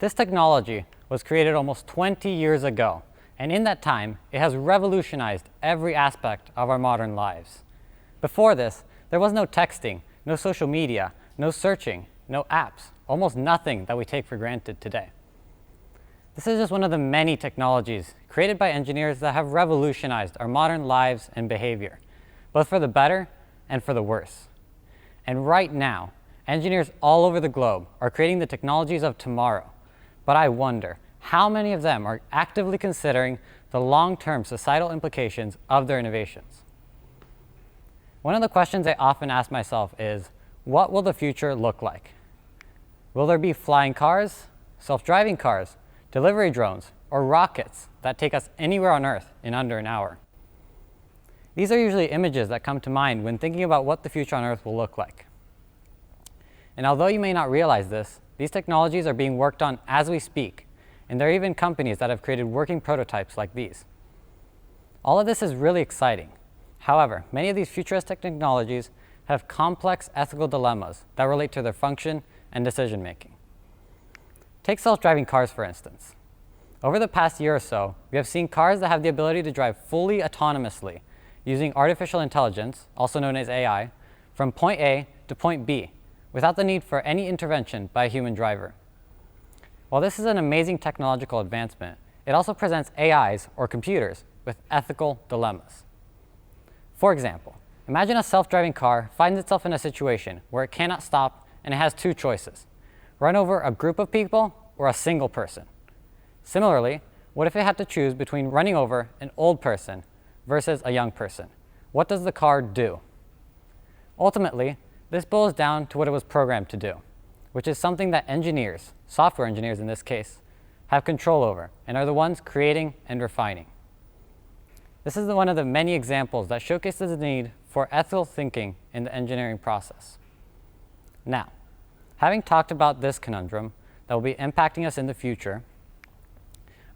This technology was created almost 20 years ago, and in that time, it has revolutionized every aspect of our modern lives. Before this, there was no texting, no social media, no searching, no apps, almost nothing that we take for granted today. This is just one of the many technologies created by engineers that have revolutionized our modern lives and behavior, both for the better and for the worse. And right now, engineers all over the globe are creating the technologies of tomorrow. But I wonder, how many of them are actively considering the long-term societal implications of their innovations? One of the questions I often ask myself is, what will the future look like? Will there be flying cars, self-driving cars, delivery drones, or rockets that take us anywhere on Earth in under an hour? These are usually images that come to mind when thinking about what the future on Earth will look like. And although you may not realize this, these technologies are being worked on as we speak, and there are even companies that have created working prototypes like these. All of this is really exciting. However, many of these futuristic technologies have complex ethical dilemmas that relate to their function and decision making. Take self-driving cars, for instance. Over the past year or so, we have seen cars that have the ability to drive fully autonomously using artificial intelligence, also known as AI, from point A to point B, without the need for any intervention by a human driver. While this is an amazing technological advancement, it also presents AIs, or computers, with ethical dilemmas. For example, imagine a self-driving car finds itself in a situation where it cannot stop and it has two choices: run over a group of people or a single person. Similarly, what if it had to choose between running over an old person versus a young person? What does the car do? Ultimately, this boils down to what it was programmed to do, which is something that engineers, software engineers in this case, have control over and are the ones creating and refining. This is one of the many examples that showcases the need for ethical thinking in the engineering process. Now, having talked about this conundrum that will be impacting us in the future,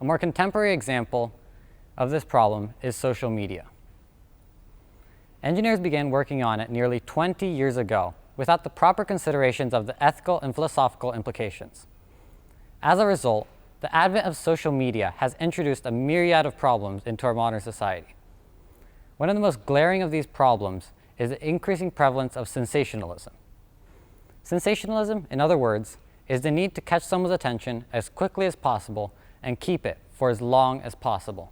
a more contemporary example of this problem is social media. Engineers began working on it nearly 20 years ago without the proper considerations of the ethical and philosophical implications. As a result, the advent of social media has introduced a myriad of problems into our modern society. One of the most glaring of these problems is the increasing prevalence of sensationalism. Sensationalism, in other words, is the need to catch someone's attention as quickly as possible and keep it for as long as possible.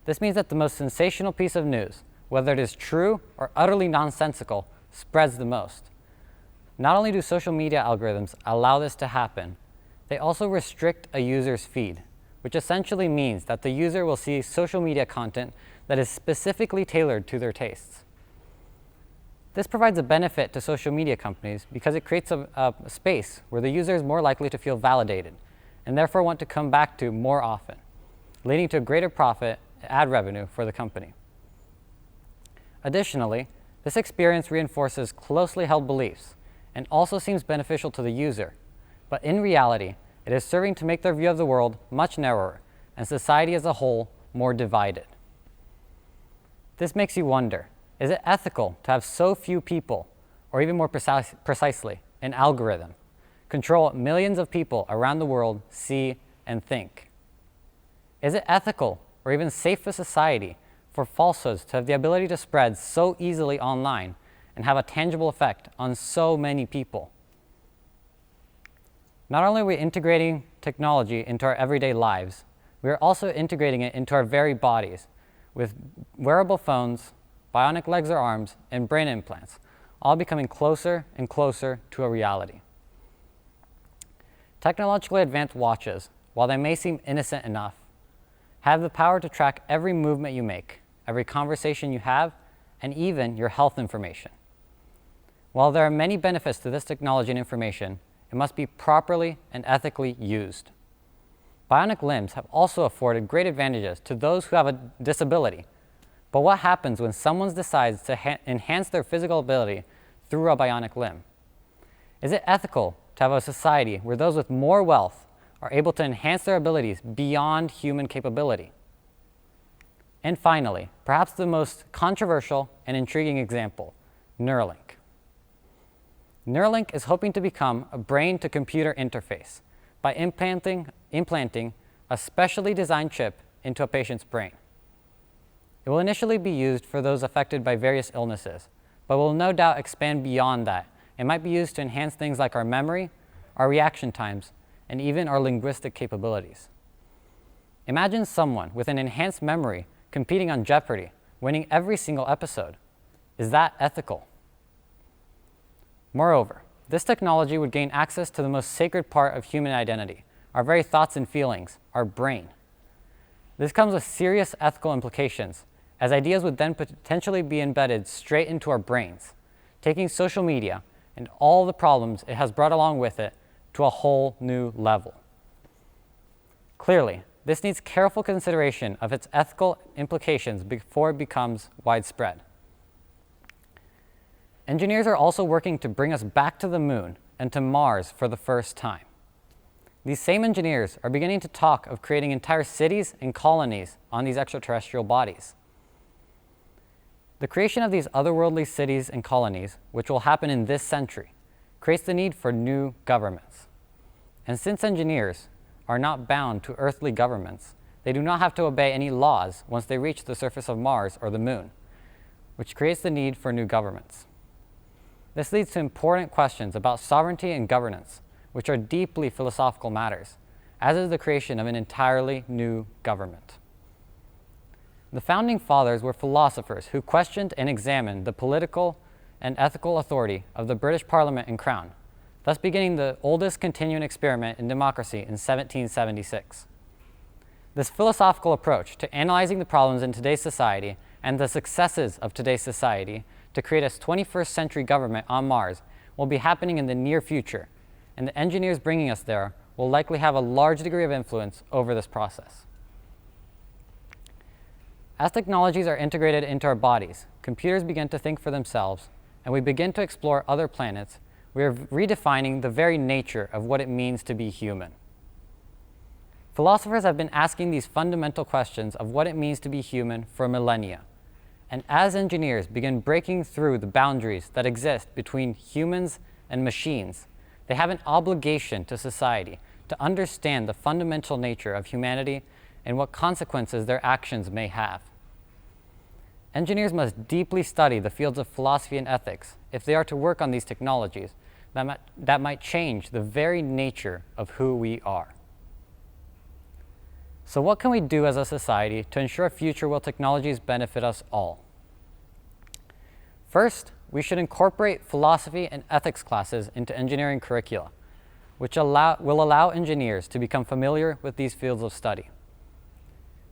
This means that the most sensational piece of news, whether it is true or utterly nonsensical, spreads the most. Not only do social media algorithms allow this to happen, they also restrict a user's feed, which essentially means that the user will see social media content that is specifically tailored to their tastes. This provides a benefit to social media companies because it creates a space where the user is more likely to feel validated and therefore want to come back to more often, leading to a greater profit and ad revenue for the company. Additionally, this experience reinforces closely held beliefs and also seems beneficial to the user, but in reality, it is serving to make their view of the world much narrower and society as a whole more divided. This makes you wonder, is it ethical to have so few people, or even more precisely, an algorithm, control what millions of people around the world see and think? Is it ethical or even safe for society for falsehoods to have the ability to spread so easily online and have a tangible effect on so many people? Not only are we integrating technology into our everyday lives, we are also integrating it into our very bodies with wearable phones, bionic legs or arms, and brain implants, all becoming closer and closer to a reality. Technologically advanced watches, while they may seem innocent enough, have the power to track every movement you make, every conversation you have, and even your health information. While there are many benefits to this technology and information, it must be properly and ethically used. Bionic limbs have also afforded great advantages to those who have a disability. But what happens when someone decides to enhance their physical ability through a bionic limb? Is it ethical to have a society where those with more wealth are able to enhance their abilities beyond human capability. And finally, perhaps the most controversial and intriguing example, Neuralink. Neuralink is hoping to become a brain-to-computer interface by implanting a specially designed chip into a patient's brain. It will initially be used for those affected by various illnesses, but will no doubt expand beyond that. It might be used to enhance things like our memory, our reaction times, and even our linguistic capabilities. Imagine someone with an enhanced memory competing on Jeopardy, winning every single episode. Is that ethical? Moreover, this technology would gain access to the most sacred part of human identity, our very thoughts and feelings, our brain. This comes with serious ethical implications, as ideas would then potentially be embedded straight into our brains, taking social media and all the problems it has brought along with it to a whole new level. Clearly, this needs careful consideration of its ethical implications before it becomes widespread. Engineers are also working to bring us back to the moon and to Mars for the first time. These same engineers are beginning to talk of creating entire cities and colonies on these extraterrestrial bodies. The creation of these otherworldly cities and colonies, which will happen in this century, creates the need for new governments. And since engineers are not bound to earthly governments, they do not have to obey any laws once they reach the surface of Mars or the moon, which creates the need for new governments. This leads to important questions about sovereignty and governance, which are deeply philosophical matters, as is the creation of an entirely new government. The founding fathers were philosophers who questioned and examined the political and ethical authority of the British Parliament and Crown, thus beginning the oldest continuing experiment in democracy in 1776. This philosophical approach to analyzing the problems in today's society and the successes of today's society to create a 21st century government on Mars will be happening in the near future, and the engineers bringing us there will likely have a large degree of influence over this process. As technologies are integrated into our bodies, computers begin to think for themselves, and we begin to explore other planets. We are redefining the very nature of what it means to be human. Philosophers have been asking these fundamental questions of what it means to be human for millennia. And as engineers begin breaking through the boundaries that exist between humans and machines, they have an obligation to society to understand the fundamental nature of humanity and what consequences their actions may have. Engineers must deeply study the fields of philosophy and ethics if they are to work on these technologies that might change the very nature of who we are. So what can we do as a society to ensure a future where technologies benefit us all? First, we should incorporate philosophy and ethics classes into engineering curricula, which will allow engineers to become familiar with these fields of study.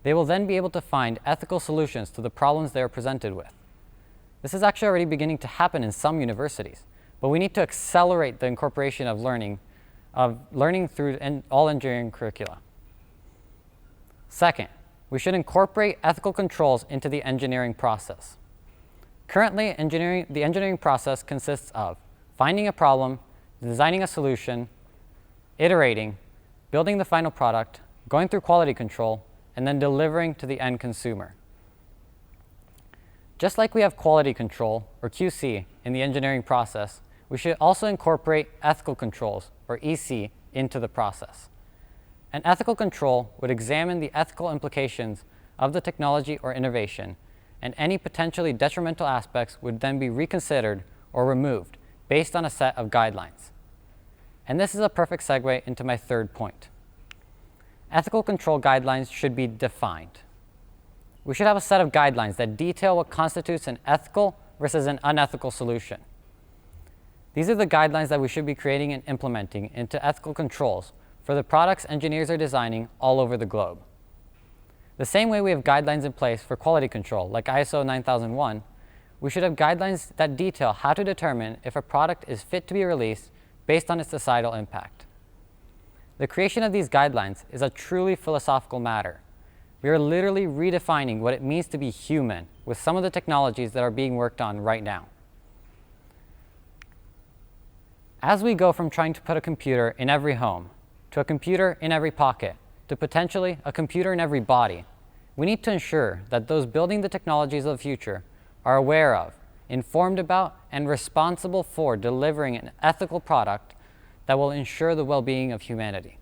They will then be able to find ethical solutions to the problems they are presented with. This is actually already beginning to happen in some universities, but we need to accelerate the incorporation of learning through all engineering curricula. Second, we should incorporate ethical controls into the engineering process. Currently, the engineering process consists of finding a problem, designing a solution, iterating, building the final product, going through quality control, and then delivering to the end consumer. Just like we have quality control, or QC, in the engineering process, we should also incorporate ethical controls, or EC, into the process. An ethical control would examine the ethical implications of the technology or innovation, and any potentially detrimental aspects would then be reconsidered or removed based on a set of guidelines. And this is a perfect segue into my third point. Ethical control guidelines should be defined. We should have a set of guidelines that detail what constitutes an ethical versus an unethical solution. These are the guidelines that we should be creating and implementing into ethical controls for the products engineers are designing all over the globe. The same way we have guidelines in place for quality control, like ISO 9001, we should have guidelines that detail how to determine if a product is fit to be released based on its societal impact. The creation of these guidelines is a truly philosophical matter. We are literally redefining what it means to be human with some of the technologies that are being worked on right now. As we go from trying to put a computer in every home to a computer in every pocket, to potentially a computer in every body, we need to ensure that those building the technologies of the future are aware of, informed about, and responsible for delivering an ethical product that will ensure the well-being of humanity.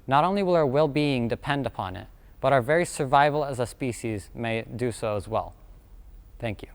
Not only will our well-being depend upon it, but our very survival as a species may do so as well. Thank you.